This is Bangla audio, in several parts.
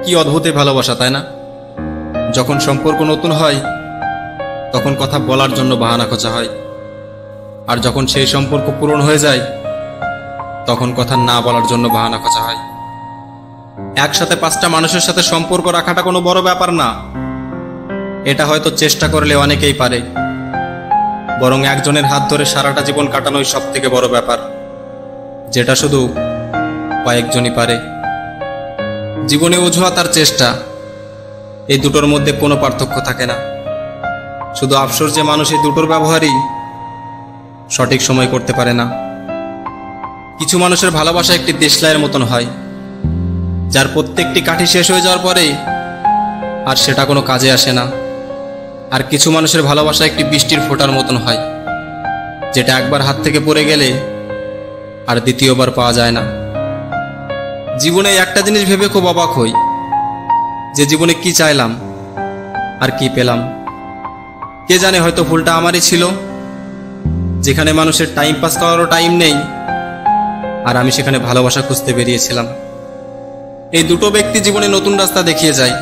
কি অদ্ভুত এই ভালোবাসা, তাই না? যখন সম্পর্ক নতুন হয় তখন কথা বলার জন্য বাহানা খোঁজা হয়, আর যখন সেই সম্পর্ক পূরণ হয়ে যায় তখন কথা না বলার জন্য বাহানা খোঁজা হয়। একসাথে 5টা মানুষের সাথে সম্পর্ক রাখাটা কোনো বড় ব্যাপার না। এটা হয়তো চেষ্টা করলে অনেকেই পারে, বরং একজনের হাত ধরে সারাটা জীবন কাটানোই সব থেকে বড় ব্যাপার, যেটা শুধু কয়েকজনই পারে। জীবনে অজুহাত আর চেষ্টা, এই দুটোর মধ্যে কোনো পার্থক্য থাকে না। শুধু আফসোস যে মানুষ এই দুটোর ব্যবহারই সঠিক সময় করতে পারে না। কিছু মানুষের ভালোবাসা একটি দেশলাইয়ের মতন হয়, যার প্রত্যেকটি কাঠি শেষ হয়ে যাওয়ার পরে আর সেটা কোনো কাজে আসে না। আর কিছু মানুষের ভালোবাসা একটি বৃষ্টির ফোঁটার মতন হয়, যেটা একবার হাত থেকে পড়ে গেলে আর দ্বিতীয়বার পাওয়া যায় না। জীবনে একটা জিনিস ভেবে খুব অবাক হই, যে জীবনে কি চাইলাম আর কি পেলাম। কে জানে, হয়তো ভুলটা আমারই ছিল, যেখানে মানুষের টাইম পাস করারও টাইম নেই আর আমি সেখানে ভালোবাসা খুঁজতে বেরিয়েছিলাম। এই দুটো ব্যক্তি জীবনে নতুন রাস্তা দেখিয়ে যায়।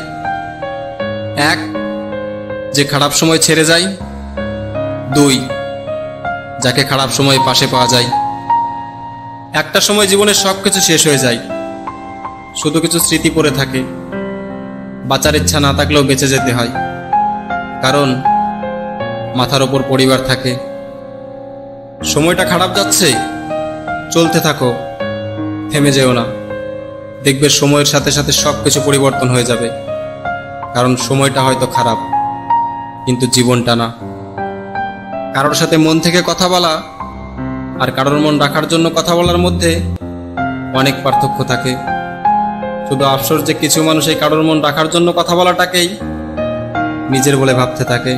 এক, যে খারাপ সময় ছেড়ে যায়। 2, যাকে খারাপ সময় পাশে পাওয়া যায়। একটা সময় জীবনের সবকিছু শেষ হয়ে যায়, শুধু কিছু স্মৃতি পড়ে থাকে। বাঁচার ইচ্ছা না থাকলেও বেঁচে যেতে হয়, কারণ মাথার ওপর পরিবার থাকে। সময়টা খারাপ যাচ্ছে, চলতে থাকো, থেমে যেও না। দেখবে সময়ের সাথে সাথে সবকিছু পরিবর্তন হয়ে যাবে, কারণ সময়টা হয়তো খারাপ, কিন্তু জীবনটা না। কারোর সাথে মন থেকে কথা বলা আর কারোর মন রাখার জন্য কথা বলার মধ্যে অনেক পার্থক্য থাকে। শুধু আফসোস যে কিছু মানুষ এই কারোর মন রাখার জন্য কথা বলাটাকেই নিজের বলে ভাবতে থাকে।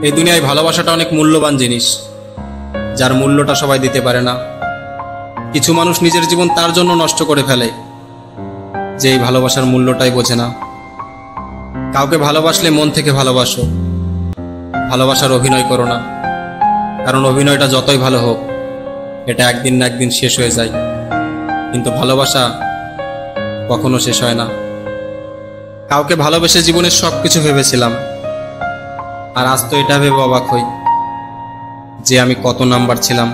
এই দুনিয়ায় ভালোবাসাটা অনেক মূল্যবান জিনিস, যার মূল্যটা সবাই দিতে পারে না। কিছু মানুষ নিজের জীবন তার জন্য নষ্ট করে ফেলে, যে এই ভালোবাসার মূল্যটাই বোঝে না। কাউকে ভালোবাসলে মন থেকে ভালোবাসো, ভালোবাসার অভিনয় করো না, কারণ অভিনয়টা যতই ভালো হোক এটা একদিন না একদিন শেষ হয়ে যায়, কিন্তু ভালোবাসা কখনো শেষ হয় না। কাউকে ভালোবেসে জীবনের সবকিছু ভেবেছিলাম, আর আজ তো এটা ভেবে অবাক হই যে আমি কত নাম্বার ছিলাম।